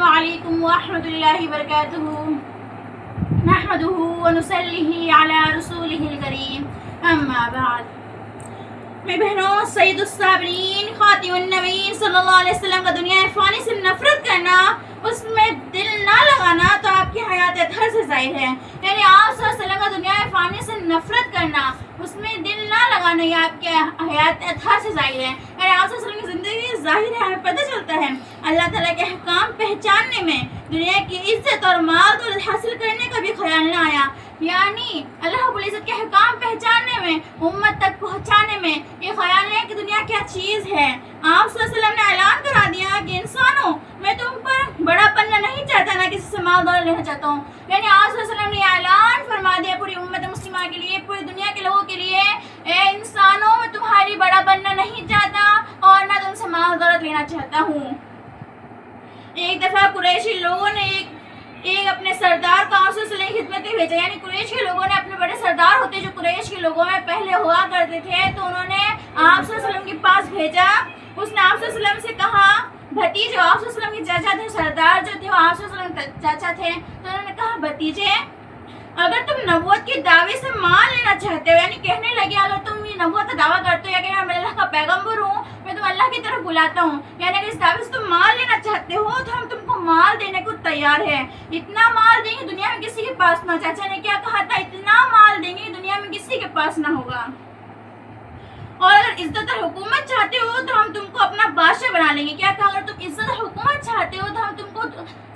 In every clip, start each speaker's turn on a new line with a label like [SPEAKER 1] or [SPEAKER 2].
[SPEAKER 1] السلام علیکم ورحمۃ اللہ وبرکاتہ نحمده ونصلی علی رسولہ الکریم اما بعد۔ میری بہنوں، سید الصابرین خاتم النبیین صلی اللہ علیہ وسلم کا دنیا فانی سے نفرت کرنا، اس میں دل نہ لگانا تو آپ کی حیات اطہر سے ظاہر ہے۔ یعنی آپ صلی اللہ علیہ وسلم کا دنیا فانی سے نفرت کرنا، اس میں دل نہ لگانا، یہ آپ کے حیات اطہر سے ظاہر ہے۔ یعنی آپ صلی اللہ علیہ وسلم کی زندگی ظاہر ہے، ہمیں پتہ چلتا ہے اللہ تعالیٰ کے احکام پہچاننے میں دنیا کی عزت اور مال دولت حاصل کرنے کا بھی خیال نہ آیا۔ یعنی اللہ رب العزت کے احکام پہچاننے میں، امت تک پہنچانے میں یہ خیال ہے کہ دنیا کیا چیز ہے۔ آپ صلی اللہ علیہ وسلم نے اعلان کرا دیا کہ انسانوں، میں تم پر بڑا پننا نہیں چاہتا، نہ کسی سے مال دولت لینا چاہتا ہوں۔ یعنی آپ صلی اللہ علیہ وسلم نے اعلان فرما دیا پوری امت مسلمہ کے لیے، پوری دنیا کے لوگوں کے لیے، اے انسانوں، میں تمہاری بڑا بننا نہیں چاہتا اور نہ تم سے مال دولت لینا چاہتا ہوں۔ ایک دفعہ قریشی لوگوں نے ایک اپنے سردار کو آپ صلی اللہ علیہ وسلم کی خدمت میں بھیجا۔ یعنی قریش کے لوگوں نے اپنے بڑے سردار ہوتے جو قریش کے لوگوں میں پہلے ہوا کرتے تھے، تو انہوں نے آپ صلی اللہ علیہ وسلم کے پاس بھیجا۔ اس نے آپ صلی اللہ علیہ وسلم سے کہا، بھتیجے، آپ صلی اللہ علیہ وسلم کے چاچا تھے، سردار جو تھے وہ آپ صلی اللہ علیہ وسلم کے چاچا تھے، تو انہوں نے کہا، بھتیجے، اگر تم نبوت کے دعوے سے مان لینا چاہتے ہو، یعنی کہنے لگے اگر تم یہ نبوت کا دعویٰ کرتے ہو یا کہ میں اللہ کا پیغمبر ہوں، میں تم اللہ کی طرف بلاتا ہوں، یعنی اگر اس دعوے سے تم مان لینا چاہتے ہو تو ہم تم کو مال دینے کو تیار ہے۔ اتنا مال دیں گے دنیا میں کسی کے پاس نہ۔ چاچا نے کیا کہا تھا؟ اتنا مال دیں گے دنیا میں کسی کے پاس نہ ہوگا۔ اور اگر عزت اور حکومت چاہتے ہو تو ہم تم کو اپنا بادشاہ بنا لیں گے۔ کیا کہا؟ اگر تم عزت اور حکومت چاہتے ہو تو ہم تم کو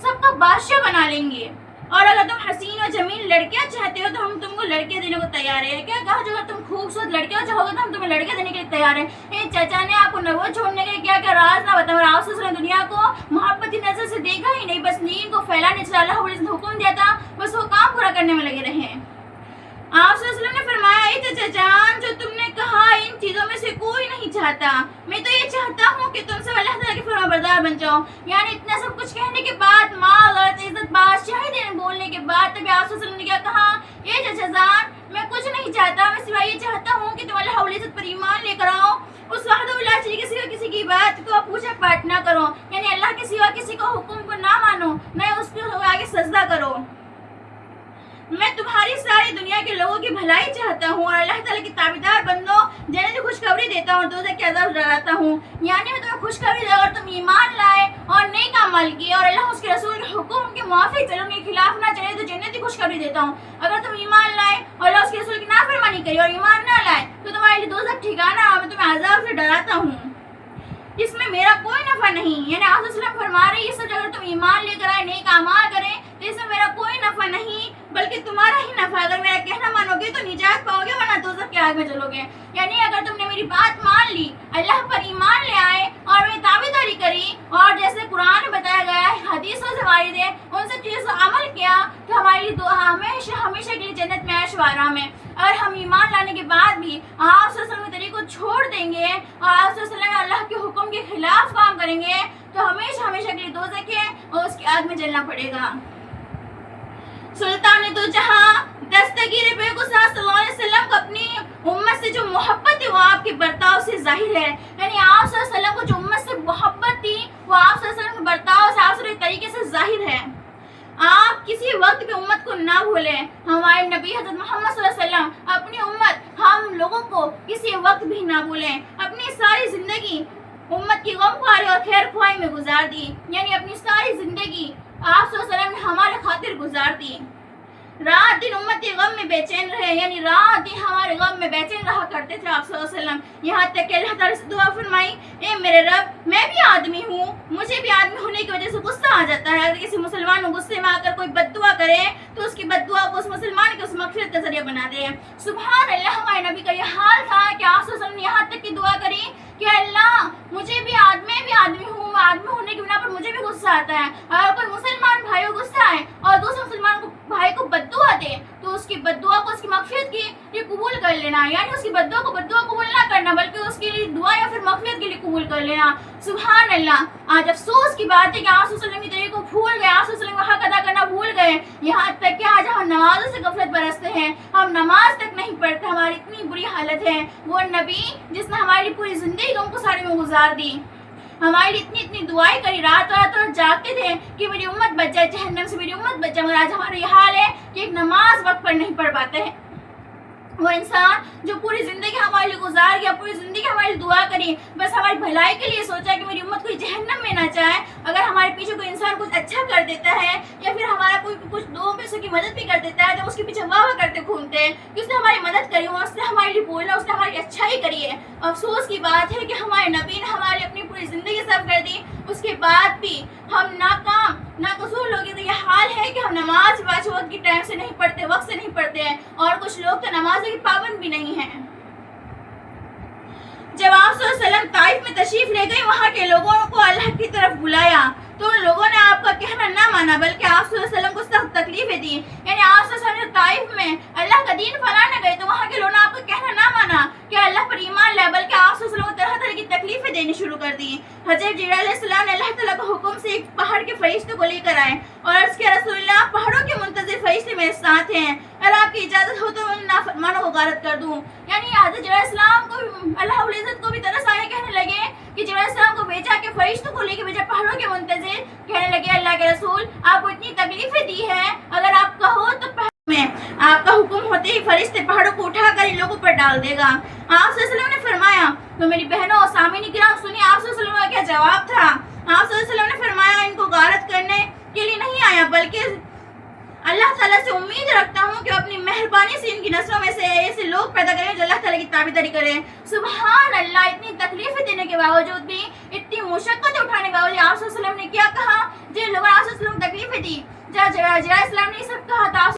[SPEAKER 1] سب کا بادشاہ بنا لیں گے۔ اور اگر تم حسین و جمیل لڑکیاں چاہتے ہو تو ہم تم کو لڑکیاں دینے کو تیار ہے۔ کیا کہا؟ جو اگر تم خوبصورت لڑکیاں چاہو گے تو ہم تمہیں لڑکیاں دینے کے لیے تیار ہیں۔ چاچا نے آپ کو نبوت چھوڑنے کے کیا راز نہ بتا، اور آپ صلی اللہ علیہ وسلم دنیا کو محبتی نظر سے دیکھا ہی نہیں، بس دین کو پھیلانے سے اللہ رب العزت حکم دیا تھا، بس وہ کام پورا کرنے میں لگے رہے۔ آپ صلی اللہ علیہ وسلم نے فرمایا، اے چچا جان، جو تم نے کہا ان چیزوں میں سے کوئی نہیں چاہتا، میں تو یہ چاہتا ہوں کہ تم سب اللہ تعالیٰ کے فرما بردار بن جاؤ۔ یعنی اتنا سب کچھ کہنے کے بعد، مال اور عزت بادشاہی دینے بولنے کے بعد، تب آپ صلی اللہ علیہ وسلم نے کیا کہا، اے چچا جان، میں کچھ نہیں چاہتا، میں سوائے یہ چاہتا ہوں کہ تم اللہ رب العزت پر ایمان لے کر آؤ، اس وحدہ لا شریک کے سوا کسی کی بات کو پوچھا پاٹ نہ کرو، یعنی اللہ کے سوا کسی کو حکم کو نہ مانو، نہ اس کے آگے سجدہ کرو۔ میں تمہاری ساری دنیا کے لوگوں کی بھلائی چاہتا ہوں اور اللہ تعالیٰ کی تابعدار بندوں جنہیں کی خوشخبری دیتا ہوں، دوزخ کے عذاب ڈراتا ہوں۔ یعنی میں تمہیں خوشخبری دے، اگر تم ایمان لائے اور نیک عمل کیے اور اللہ اس کے رسول کے حکم کے موافق چلو، ان کے خلاف نہ چلے، تو جنت کی خوشخبری دیتا ہوں۔ اگر تم ایمان لائے اور اللہ اس کے رسول کی نافرمانی کری اور ایمان نہ لائے تو تمہارے لیے دوزخ ٹھکانہ ہے اور میں تمہیں عذاب سے ڈراتا ہوں، اس میں میرا کوئی نفع نہیں۔ یعنی آپ صلی اللہ علیہ وسلم فرما رہے ہیں، یہ سب اگر تم ایمان لے کر آئے، نیک اعمال کریں، تو اس میں میرا کوئی نفع نہیں بلکہ تمہارا ہی نفع۔ اگر میرا کہنا مانو گے تو نجات پاؤ گے، ورنہ دوزخ کے آگ میں چلو گے۔ یعنی اگر تم نے میری بات مان لی، اللہ پر ایمان لے آئے اور میری تابعداری کری، اور جیسے قرآن میں بتایا گیا ہے، حدیثوں سے وارد ہے، ان سب چیزوں سے عمل کیا، تو ہمارے لیے ہمیشہ ہمیشہ کے لیے جنت میں عیش و آرام ہے۔ اگر ہم ایمان لانے کے بعد بھی آپ صلی اللہ علیہ وسلم کے طریقے کو چھوڑ دیں گے اور آپ صلی اللہ علیہ وسلم اللہ کے حکم کے خلاف کام کریں گے تو ہمیشہ ہمیشہ کے لیے دوزخ ہے اور اس کی آگ میں جلنا پڑے گا۔ سلطان دو جہاں دستگیر بے گسا صلی اللہ علیہ وسلم کو اپنی امت سے جو محبت ہے وہ آپ کے برتاؤ سے ظاہر ہے۔ یعنی آپ صلی اللہ علیہ وسلم کو جو امت سے محبت تھی وہ آپ صلی اللہ علیہ وسلم کے برتاؤ سے، آپ کے طریقے سے ظاہر ہے۔ آپ کسی وقت بھی امت کو نہ بھولیں۔ ہمارے نبی حضرت محمد صلی اللہ علیہ وسلم اپنی امت، ہم لوگوں کو کسی وقت بھی نہ بھولیں۔ اپنی ساری زندگی امت کی غم خواری اور خیر خواہی میں گزار دی، یعنی اپنی ساری زندگی آپ صلی اللہ علیہ وسلم نے ہمارے خاطر گزار دی۔ رات دن امت غم میں بے چین رہے، یعنی رات دن ہمارے غم میں بے چین رہا کرتے تھے آپ صلی اللہ علیہ وسلم، یہاں تک کہ اللہ تعالیٰ سے دعا فرمائی، اے میرے رب، میں بھی آدمی ہوں، مجھے بھی آدمی ہونے کی وجہ سے غصہ آ جاتا ہے۔ اگر کسی مسلمان کو غصے میں آ کر کوئی بد دعا کرے تو اس کی بد دعا کو اس مسلمان کے اس مغفرت کا ذریعہ بنا دے۔ سبحان اللہ، ہمارے نبی کا یہ حال تھا کہ آپ صلی اللہ علیہ وسلم نے یہاں تک کی دعا کری کہ اللہ، مجھے بھی آدمی ہوں، آدمی ہونے کی بنا پر مجھے بھی غصہ آتا ہے۔ اگر کوئی مسلمان بھائی کو غصہ آئے اور دوسرے مسلمان بھائی کو بد دعا دے تو اس کی بد دعا کو اس کی مغفرت کی لیے قبول کر لینا، یعنی اس کی بد دعا کو بد دعا قبول نہ کرنا بلکہ اس کے لیے دعا یا پھر مغفرت کے لیے قبول کر لینا۔ سبحان اللہ، آج افسوس کی بات ہے کہ آپ صلی اللہ علیہ وسلم کی طریقے کو بھول گئے، آپ صلی اللہ علیہ وسلم کا حق ادا کرنا بھول گئے، یہاں تک کہ آج ہم نمازوں سے غفلت برتتے ہیں، ہم نماز تک نہیں پڑھتے، ہماری اتنی بری حالت ہے۔ وہ نبی جس نے ہماری پوری زندگی غم کو سارے میں گزار دی، ہمارے لیے اتنی دعائیں کری، رات رات اور جاگتے تھے کہ میری امت بچ جائے جہنم سے، میری امت بچ جائے، مگر آج ہمارا یہ حال ہے کہ ایک نماز وقت پر نہیں پڑھ پاتے ہیں۔ وہ انسان جو پوری زندگی ہمارے لیے گزار گیا، پوری زندگی ہمارے لیے دعا کری، بس ہماری بھلائی کے لیے سوچا کہ میری امت کوئی جہنم میں نہ جائے، اگر ہمارے پیچھے کوئی انسان کچھ اچھا کر دیتا ہے یا پھر ہمارا کوئی کچھ دو پیسوں کی مدد بھی کر دیتا ہے تو اس کے پیچھے واہ واہ کرتے گھومتے ہیں کہ اس نے ہماری مدد کری ہو، اس نے ہمارے لیے بولا، اس نے ہماری اچھائی کری ہے۔ افسوس کی بات ہے کہ ہمارے نبی نے ہمارے اپنی پوری زندگی صرف کر دی، اس کے بعد بھی ہم ناکام ناقصور لوگ ہیں۔ یہ حال ہے کہ ہم نماز پانچ وقت کی ٹائم سے نہیں پڑھتے، وقت سے نہیں پڑھتے ہیں، اور کچھ لوگ تو نماز کی پابند بھی نہیں ہیں۔ جب آپ صلی اللہ علیہ وسلم طائف میں تشریف لے گئے، وہاں کے لوگوں کو اللہ کی طرف بلایا تو ان لوگوں نے آپ کا کہنا نہ مانا، بلکہ آپ صلی اللہ علیہ وسلم کو سخت تکلیفیں دی۔ یعنی آپ صلی اللہ علیہ وسلم طائف میں اللہ کا دین پھیلانے گئے تو وہاں کے لوگوں نے آپ کا کہنا نہ مانا کہ اللہ پر ایمان لائے، بلکہ آپ صلی اللہ علیہ وسلم کو طرح طرح کی تکلیفیں دینی شروع کر دی۔ حضرت جبرائیل علیہ السلام نے اللہ تعالیٰ کے حکم سے ایک پہاڑ کے فرشتے کو لے کر آئے اور عرض کیا رسول اللہ، پہاڑوں کے منتظر فرشتے میرے ساتھ ہیں، اگر آپ کی اجازت ہو تو میں نافرمانوں کو غارت کر دوں۔ یعنی حضرت جبرائیل علیہ السلام کو اللہ رب العزت کو بھی ترس آیا، کہنے لگے کہ جبرائیل علیہ السلام کو بھیجا کہ فرشتوں کو لے کے بھیجا پہاڑوں کے منتظر، کہنے لگے اللہ کے رسول آپ کو اتنی تکلیفیں دی ہیں، اگر آپ کہو تو میں آپ کا حکم ہوتے ہی فرشتے پہاڑوں کو اٹھا کر ان لوگوں پر ڈال دے گا۔ آپ صلی اللہ علیہ وسلم نے فرمایا، تو میری بہنوں اور سامعین کرام سنیے آپ صلی اللہ علیہ وسلم کا کیا جواب تھا۔ آپ صلی اللہ علیہ وسلم نے فرمایا، ان کو غارت کرنے کے لیے نہیں آیا، بلکہ اللہ تعالیٰ سے امید رکھتا ہوں کہ اپنی مہربانی سے ان کی نسلوں میں سے ایسے لوگ پیدا کریں جو اللہ تعالیٰ کی تابعداری کریں۔ سبحان اللہ، اتنی تکلیفیں دینے کے باوجود بھی، اتنی مشقت اٹھانے کے باوجود آپ صلی اللہ علیہ وسلم نے کیا کہا؟ جن لوگوں نے آپ صلی اللہ علیہ وسلم تکلیفیں دی، جبرائیل علیہ السلام نے یہ سب کہا تھا۔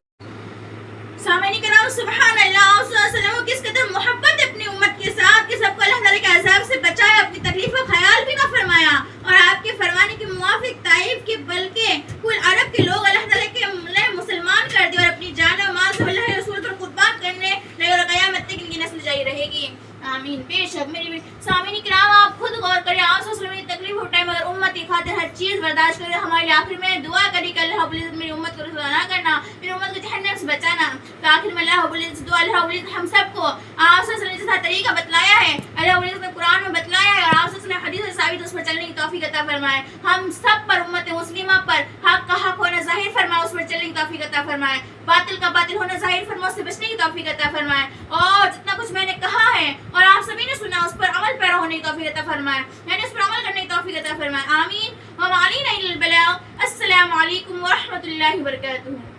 [SPEAKER 1] سامعین کرام سبحان اللہ، آپ صلی اللہ علیہ وسلم کو کس قدر محبت ہے اپنی امت کے ساتھ کہ سب کو اللہ تعالیٰ کے عذاب سے بچایا، اپنی تکلیف کا خیال بھی نہ فرمایا، اور آپ کے فرمانے کے موافق طائف کے بلکہ کل عرب کے لوگ اللہ تعالیٰ کے مسلمان کر دیا اور اپنی جان و مال سے اللہ کے رسول پر قربان کرنے لگے، اور قیامت تک ان کی نسل جاری رہے گی۔ آمین۔ بے شک میری سامعین کرام آپ خود غور کریں، آپ صلی اللہ علیہ وسلم کی تکلیف اٹھائے مگر امت کی خاطر ہر چیز برداشت کرے۔ ہمارے لیے آخر میں دعا کری کہ اللہ رب العزت میری امت کو رسوا نہ کرنا، میری امت کو جہنم سے بچانا۔ تو آخر میں اللہ رب العزت دعا، اللہ رب العزت ہم سب کو آپ صلی اللہ علیہ وسلم نے جیسا طریقہ بتلایا ہے، اللہ رب العزت نے قرآن میں بتلایا ہے، اور آپ صلی اللہ علیہ وسلم نے حدیث سے ثابت اس پر چلنے کی توفیق عطا فرمائے۔ ہم سب پر، امت مسلمہ پر حق کا حق ہونا ظاہر فرمائے، اس پر چلنے کی توفیق عطا فرمائے، باطل کا باطل ہونا ظاہر فرمائے، اس سے بچنے کی توفیق عطا فرمائے، اور جتنا کچھ میں نے کہا ہے اور آپ سبھی نے سنا اس پر عمل پیرا ہونے کی توفیق عطا فرمائے، یعنی اس پر عمل کرنے کی توفیق عطا فرمائے۔ آمین۔ وما علینا الا البلاغ۔ السلام علیکم ورحمۃ اللہ وبرکاتہ۔